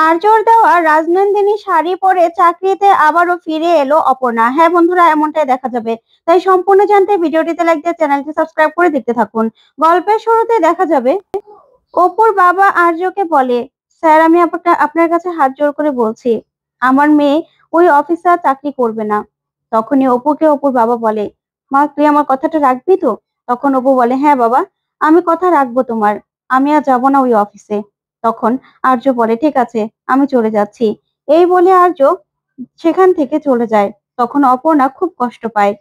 আর্যর দেওয়া রাজনন্দিনী শাড়ি পরে চাকরিতে আবারও ফিরে এলো অপর্ণা। হ্যাঁ বন্ধুরা, এমনটাই দেখা যাবে। তাই সম্পূর্ণ জানতে ভিডিওটিতে লাইক দিয়ে চ্যানেলটি সাবস্ক্রাইব করে দেখতে থাকুন। গল্পের শুরুতে দেখা যাবে অপুর বাবা আর্যকে বলে, স্যার আমি আপনার কাছে হাত জোড় করে বলছি, আমার মেয়ে ওই অফিসে আর চাকরি করবে না। তখনই অপুকে অপুর বাবা বলে, মা তুই আমার কথাটা রাখবি তো? তখন অপু বলে, হ্যাঁ বাবা, আমি কথা রাখবো তোমার, আমি আর যাবো না ওই অফিসে। তখন আর্য বলে, ঠিক আছে, আমি চলে যাচ্ছি। এই বলে আর্য সেখান থেকে চলে যায়। তখন অপর্ণা খুব কষ্ট পায়।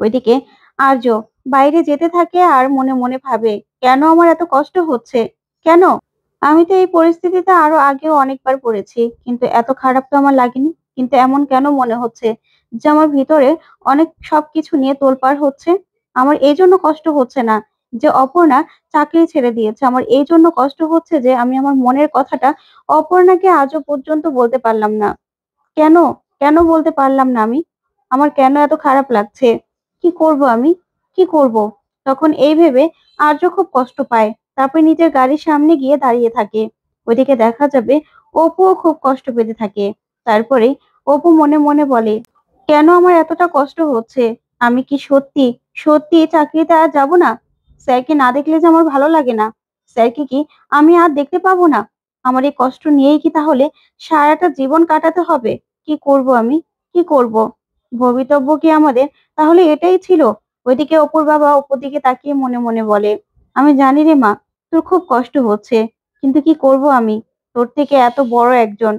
ওইদিকে আর্য বাইরে যেতে থাকে আর মনে মনে ভাবে, কেন আমার এত কষ্ট হচ্ছে, কেন? আমি তো এই পরিস্থিতিতে আরো আগেও অনেকবার পড়েছি, কিন্তু এত খারাপ তো আমার লাগেনি। কিন্তু এমন কেন মনে হচ্ছে যে আমার ভিতরে অনেক সবকিছু নিয়ে তোলপাড় হচ্ছে। আমার এই জন্য কষ্ট হচ্ছে না যে অপর্ণা চাকরি ছেড়ে দিয়েছে, আমার এই জন্য কষ্ট হচ্ছে যে আমি আমার মনের কথাটা অপর্ণাকে আজও পর্যন্ত বলতে পারলাম না। কেন? কেন বলতে পারলাম না আমি? আমার কেন এত খারাপ লাগছে? কি করব আমি? কি করব? তখন এই ভেবে আর্য খুব কষ্ট পায়। তারপর নিজের গাড়ির সামনে গিয়ে দাঁড়িয়ে থাকে। ওইদিকে দেখা যাবে অপুও খুব কষ্ট পেতে থাকে। তারপরে অপু মনে মনে বলে, কেন আমার এতটা কষ্ট হচ্ছে? আমি কি সত্যি সত্যি চাকরিতে আর যাব না? স্যারকে না দেখলে যে আমার ভালো লাগে না? স্যারকে কি আমি আর দেখতে পাবো না? আমার এই কষ্ট নিয়েই কি তাহলে সারাটা জীবন কাটাতে হবে? কি করব আমি? কি করব? ভবিতব্য কি আমাদের তাহলে এটাই ছিল? ওইদিকে অপুর বাবা অপুর দিকে তাকিয়ে মনে মনে বলে, আমি জানি রে মা, তোর খুব কষ্ট হচ্ছে, কিন্তু কি করব আমি? তোর থেকে এত বড় একজন,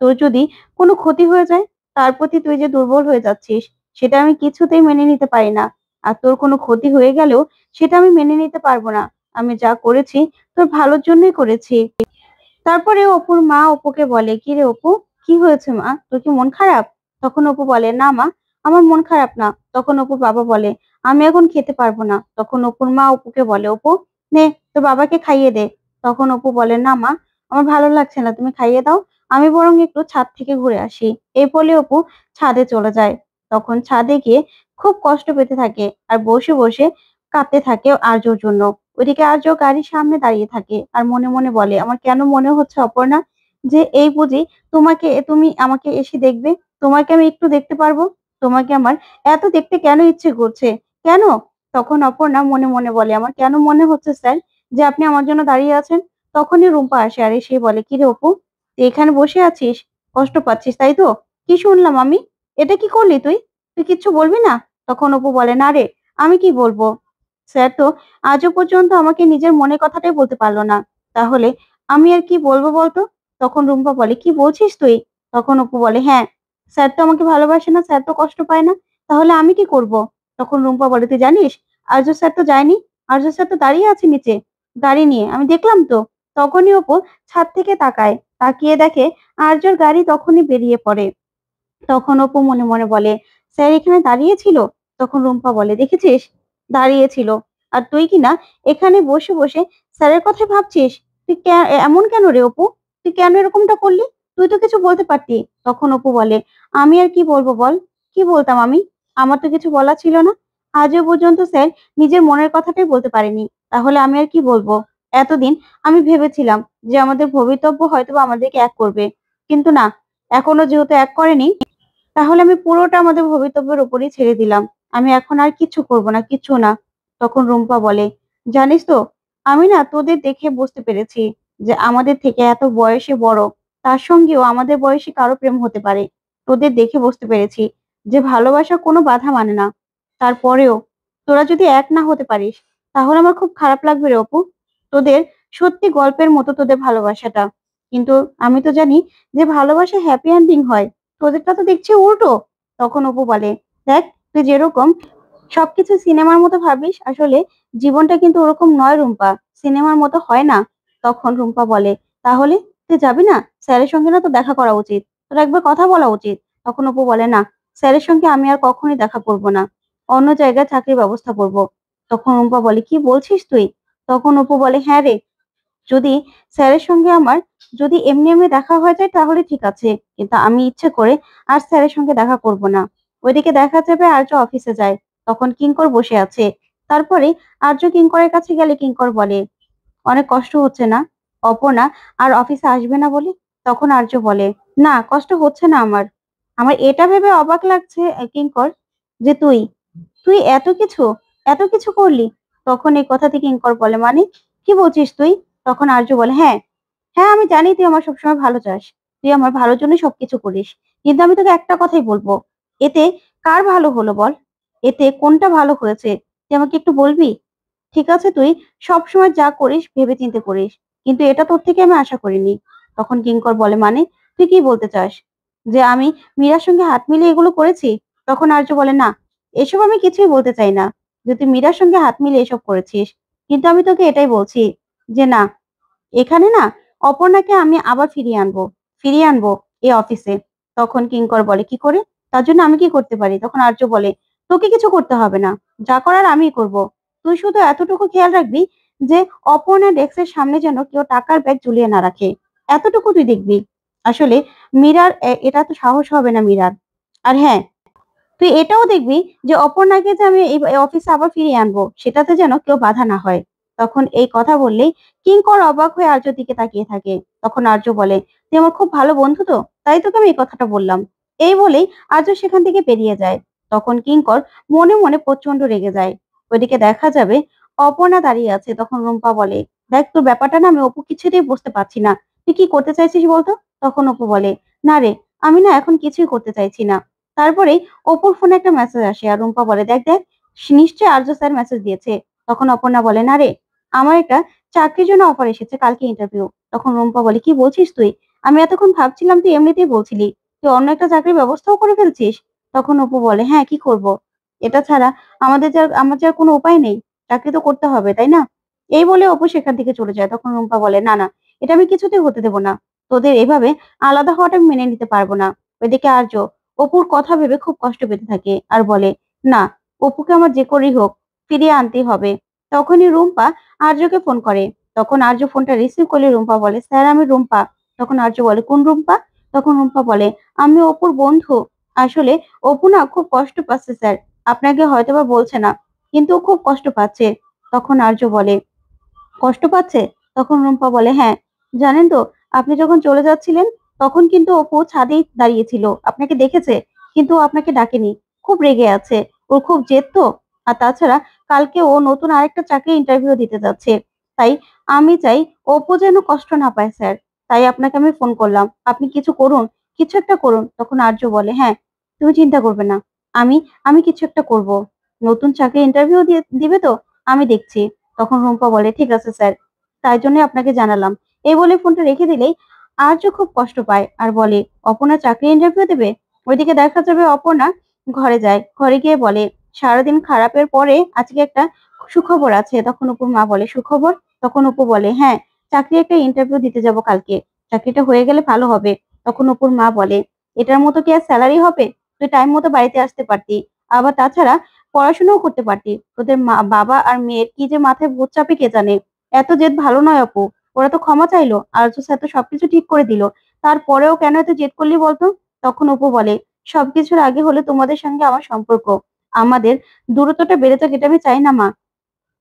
তোর যদি কোনো ক্ষতি হয়ে যায়, তার প্রতি তুই যে দুর্বল হয়ে যাচ্ছিস, সেটা আমি কিছুতেই মেনে নিতে পারি না। আর তোর কোনো ক্ষতি হয়ে গেলেও সেটা আমি মেনে নিতে পারবো না। আমি যা করেছি তোর ভালোর জন্যই করেছি। তারপরে অপুর মা অপুকে বলে, কি রে অপু, কি হয়েছে মা, তোর কি মন খারাপ? তখন অপু বলে, না মা, আমার মন খারাপ না। তখন অপুর বাবা বলে, আমি এখন খেতে পারবো না। তখন অপুর মা অপুকে বলে, অপু নে, তোর বাবাকে খাইয়ে দে। তখন অপু বলে, না মা, আমার ভালো লাগছে না, তুমি খাইয়ে দাও, আমি বরং একটু ছাদ থেকে ঘুরে আসি। এই বলে অপু ছাদে চলে যায়। তখন ছাদে গিয়ে খুব কষ্ট পেতে থাকে আর বসে বসে কাঁদতে থাকে আর্যর জন্য। ওইদিকে আর্য গাড়ির সামনে দাঁড়িয়ে থাকে আর মনে মনে বলে, আমার কেন মনে হচ্ছে অপর্ণা, যে এই বুঝি তুমি আমাকে এসে দেখবে, তোমাকে আমি একটু দেখতে পারবো, তোমাকে আমার এত দেখতে কেন ইচ্ছে করছে, কেন? তখন অপর্ণা মনে মনে বলে, আমার কেন মনে হচ্ছে স্যার যে আপনি আমার জন্য দাঁড়িয়ে আছেন। তখনই রুম্পা আসে আর এসে বলে, কি রে অপু, তুই এখানে বসে আছিস, কষ্ট পাচ্ছিস তাই তো? কি শুনলাম আমি? এটা কি করলি তুই? তুই কিচ্ছু বলবি না? তখন অপু বলে, না রে, আমি কি বলবো? স্যার তো আজও পর্যন্ত আমাকে নিজের মনের কথাটাই বলতে পারলো না, তাহলে আমি আর কি বলবো বলতো? তখন রুম্পা বলে, কি বলছিস তুই? তখন অপু বলে, হ্যাঁ, স্যার তো আমাকে ভালোবাসে না, স্যার তো কষ্ট পায় না, তাহলে আমি কি করব? তখন রুম্পা বলে, তুই জানিস আর্য স্যার তো যায়নি, আর্য স্যার তো দাঁড়িয়ে আছে নিচে গাড়ি নিয়ে, আমি দেখলাম তো। তখনই অপু ছাদ থেকে তাকায়, তাকিয়ে দেখে আর্যর গাড়ি তখনই বেরিয়ে পড়ে। তখন অপু মনে মনে বলে, স্যার এখানে দাঁড়িয়ে ছিল? তখন রুম্পা বলে, দেখেছিস, দাঁড়িয়ে ছিল। আর তুই কিনা এখানে বসে বসে স্যারের কথাই ভাবছিস? তুই এমন কেন রে অপু? তুই কেন এরকমটা করলি? তুই তো কিছু বলতে পারতি। তখন অপু বলে, আমি আর কি বলবো বল? কি বলতাম আমি? আমার তো কিছু বলা ছিল না। আজও পর্যন্ত স্যার নিজের মনের কথাটাই বলতে পারেনি, তাহলে আমি আর কি বলবো? এতদিন আমি ভেবেছিলাম যে আমাদের ভবিতব্য হয়তোবা আমাদেরকে এক করবে, কিন্তু না, এখনো যেহেতু এক করেনি, তাহলে আমি পুরোটা আমাদের ভবিতব্যের উপরই ছেড়ে দিলাম। আমি এখন আর কিচ্ছু করব না, কিচ্ছু না। তখন রুম্পা বলে, জানিস তো, আমি না তোদের দেখে বুঝতে পেরেছি যে আমাদের থেকে এত বয়সে বড়, তার সঙ্গেও আমাদের বয়সী কারো প্রেম হতে পারে। তোদের দেখে বুঝতে পেরেছি যে ভালোবাসা কোনো বাধা মানে না। তারপরেও তোরা যদি এক না হতে পারিস, তাহলে আমার খুব খারাপ লাগবে রে অপু। তোদের সত্যি গল্পের মতো তোদের ভালোবাসাটা, কিন্তু আমি তো জানি যে ভালোবাসা হ্যাপি এন্ডিং হয়, তোদেরটা তো দেখছি উল্টো। তখন অপু বলে, দেখ, তুই যেরকম সবকিছু সিনেমার মতো ভাবিস, আসলে জীবনটা কিন্তু ওরকম নয় রুম্পা, সিনেমার মতো হয় না। তখন রুম্পা বলে, তাহলে তুই যাবি না? স্যারের সঙ্গে না তো দেখা করা উচিত, তোর একবার কথা বলা উচিত। তখন অপু বলে, না, স্যারের সঙ্গে আমি আর কখনোই দেখা করব না, অন্য জায়গায় চাকরির ব্যবস্থা করব। তখন রুম্পা বলে, কি বলছিস তুই? তখন অপু বলে, হ্যাঁ রে, যদি স্যারের সঙ্গে আমার যদি এমনি এমনি দেখা হয়ে যায় তাহলে ঠিক আছে, কিন্তু আমি ইচ্ছে করে আর স্যারের সঙ্গে দেখা করব না। ওইদিকে দেখা যাবে আর্য অফিসে যায়। তখন কিঙ্কর বসে আছে। তারপরে আর্য কিঙ্করের কাছে গেলে কিঙ্কর বলে, অনেক কষ্ট হচ্ছে না অপর্ণা আর অফিসে আসবে না বলে? তখন আর্য বলে, না কষ্ট হচ্ছে না আমার। আমার এটা ভেবে অবাক লাগছে কিঙ্কর, যে তুই তুই এত কিছু করলি। তখন এই কথাতে কিঙ্কর বলে, মানে কি বলছিস তুই? তখন আর্য বলে, হ্যাঁ হ্যাঁ, আমি জানি তুই আমার সবসময় ভালো চাস, তুই আমার ভালোর জন্য সবকিছু করিস, কিন্তু আমি তোকে একটা কথাই বলবো, এতে কার ভালো হলো বল? এতে কোনটা ভালো হয়েছে তুই আমাকে একটু বলবি? ঠিক আছে, তুই সবসময় যা করিস ভেবে চিন্তে করিস, কিন্তু এটা তোর থেকে আমি আশা করিনি। তখন কিঙ্কর বলে, মানে তুই কি বলতে চাস, যে আমি মীরার সঙ্গে হাত মিলিয়ে এগুলো করেছি? তখন আর্য বলে, না, এসব আমি কিছুই বলতে চাই না, যে তুই মীরার সঙ্গে হাত মিলিয়ে এসব করেছিস, কিন্তু আমি তোকে এটাই বলছি যে না, এখানে না, অপর্ণাকে আমি আবার ফিরিয়ে আনবো এই অফিসে। তখন কিঙ্কর বলে, কি করে? তার জন্য আমি কি করতে পারি? তখন আর্য বলে, তোকে কিছু করতে হবে না, যা করার আমিই করব। তুই শুধু এতটুকু খেয়াল রাখবি যে অপর্ণা ডেস্কের সামনে যেন কেউ টাকার ব্যাগ ঝুলিয়ে না রাখে, এতটুকু তুই দেখবি। আসলে মীরার এটা তো সাহস হবে না মীরার। আর হ্যাঁ, তুই এটাও দেখবি যে অপর্ণাকে যে আমি এই অফিসে আবার ফিরিয়ে আনবো, সেটাতে যেন কেউ বাধা না হয়। তখন এই কথা বললেই কিঙ্কর অবাক হয়ে আর্যর দিকে তাকিয়ে থাকে। তখন আর্য বলে, তুই আমার খুব ভালো বন্ধু তো, তাই তোকে আমি এই কথাটা বললাম। এই বলেই আর্য সেখান থেকে বেরিয়ে যায়। তখন কিঙ্কর মনে মনে প্রচন্ড রেগে যায়। ওইদিকে দেখা যাবে অপর্ণা দাঁড়িয়ে আছে। তখন রুম্পা বলে, দেখ তোর ব্যাপারটা না আমি অপু কিছুতেই বুঝতে পারছি না, তুই কি করতে চাইছিস বলতো? তখন অপু বলে, না রে, আমি না এখন কিছুই করতে চাইছি না। তারপরে অপুর ফোনে একটা মেসেজ আসে আর রুম্পা বলে, দেখ দেখ, নিশ্চয়ই আর্য স্যার মেসেজ দিয়েছে। তখন অপর্ণা বলে, না রে, আমার একটা চাকরির জন্য অফার এসেছে, কালকে ইন্টারভিউ। তখন রুম্পা বলে, কি বলছিস তুই? আমি এতক্ষণ ভাবছিলাম তুই এমনিতেই বলছিলি, তুই অন্য একটা চাকরির ব্যবস্থাও করে ফেলছিস। তখন অপু বলে, হ্যাঁ, কি করব, এটা ছাড়া আমার যার কোনো উপায় নেই, চাকরি তো করতে হবে তাই না? এই বলে অপু সেখান থেকে চলে যায়। তখন রুম্পা বলে, না না, এটা আমি কিছুতেই হতে দেবো না, তোদের এভাবে আলাদা হওয়াটা আমি মেনে নিতে পারবো না। ওইদিকে আর্য অপুর কথা ভেবে খুব কষ্ট পেতে থাকে আর বলে, না, অপুকে আমার যে করেই হোক ফিরিয়ে আনতেই হবে। তখনই রুম্পা আর্যকে ফোন করে। তখন আর্য ফোনটা রিসিভ করলে রুম্পা বলে, স্যার আমি রুম্পা। তখন আর্য বলে, কোন রুম্পা? তখন রুম্পা বলে, আমি অপুর বন্ধু। আসলে অপু না খুব কষ্ট পাচ্ছে স্যার, আপনাকে হয়তোবা বলছে না, কিন্তু ও খুব কষ্ট পাচ্ছে। তখন আর্য বলে, কষ্ট পাচ্ছে? তখন রুম্পা বলে, হ্যাঁ, জানেন তো, আপনি যখন চলে যাচ্ছিলেন তখন কিন্তু অপু ছাদেই দাঁড়িয়েছিল, আপনাকে দেখেছে, কিন্তু ও আপনাকে ডাকেনি, খুব রেগে আছে, ওর খুব জেদ তো। আর তাছাড়া কালকে ও নতুন আরেকটা চাকরি ইন্টারভিউ দিতে যাচ্ছে, তাই আমি চাই অপু যেন কষ্ট না পায় স্যার, তাই আপনাকে আমি ফোন করলাম, আপনি কিছু করুন, কিছু একটা করুন। তখন আর্য বলে, হ্যাঁ, তুমি চিন্তা করবে না, আমি আমি কিছু একটা করব, নতুন চাকরি ইন্টারভিউ দিবে তো, আমি দেখছি। তখন রুম্পা বলে, ঠিক আছে স্যার, তাই জন্য আপনাকে জানালাম। এই বলে ফোনটা রেখে দিলেই আর্য খুব কষ্ট পায় আর বলে, অপর্ণা চাকরি ইন্টারভিউ দেবে? ওইদিকে দেখা যাবে অপর্ণা ঘরে যায়, ঘরে গিয়ে বলে, সারাদিন খারাপের পরে আজকে একটা সুখবর আছে। তখন অপুর মা বলে, সুখবর? তখন অপু বলে, হ্যাঁ, চাকরি একটা ইন্টারভিউ দিতে যাব কালকে, চাকরিটা হয়ে গেলে ভালো হবে। তখন অপুর মা বলে, এটার মতো কি আর স্যালারি হবে? তুই টাইম মতো বাড়িতে আসতে পারতি, আবার তাছাড়া পড়াশোনাও করতে পারতি। তোদের মা বাবা আর মেয়ের কি যে মাথায় ভূত চাপে কে জানে। এত জেদ ভালো নয় অপু, ওরা তো ক্ষমা চাইলো, আর্য স্যার তো সবকিছু ঠিক করে দিল, তারপরেও কেন এত জেদ করলি বলতো? তখন অপু বলে, সবকিছুর আগে হলো তোমাদের সঙ্গে আমার সম্পর্ক, আমাদের দূরত্বটা বেড়ে যাক এটা আমি চাই না মা,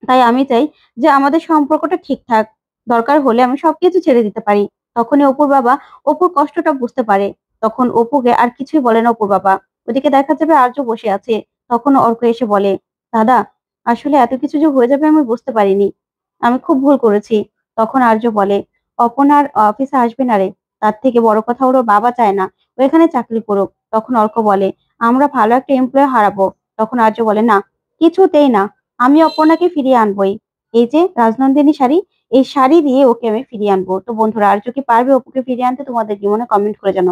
তাই আমি চাই যে আমাদের সম্পর্কটা ঠিকঠাক, দরকার হলে আমি সবকিছু ছেড়ে দিতে পারি। তখনই অপুর বাবা অপুর কষ্টটা বুঝতে পারে। তখন অপুকে আর কিছুই বলে না অপুর বাবা। ওদিকে দেখা যাবে আর্য বসে আছে। তখন অর্ক এসে বলে, দাদা, আসলে এত কিছু যে হয়ে যাবে আমি বুঝতে পারিনি, আমি খুব ভুল করেছি। তখন আর্য বলে, অপনার অফিসে আসবে না রে, তার থেকে বড় কথা ওর বাবা চায় না ও এখানে চাকরি করুক। তখন অর্ক বলে, আমরা ভালো একটা এমপ্লয় হারাবো। তখন আর্য বলে, না, কিছুতেই না, আমি অপর্ণাকে ফিরিয়ে আনবোই। এই যে রাজনন্দিনী শাড়ি, এই শাড়ি দিয়ে ওকে আমি ফিরিয়ে আনবো। তো বন্ধুরা, আর্য কি পারবে অপুকে ফিরিয়ে আনতে? তোমাদের কি মনে, কমেন্ট করে জানাও।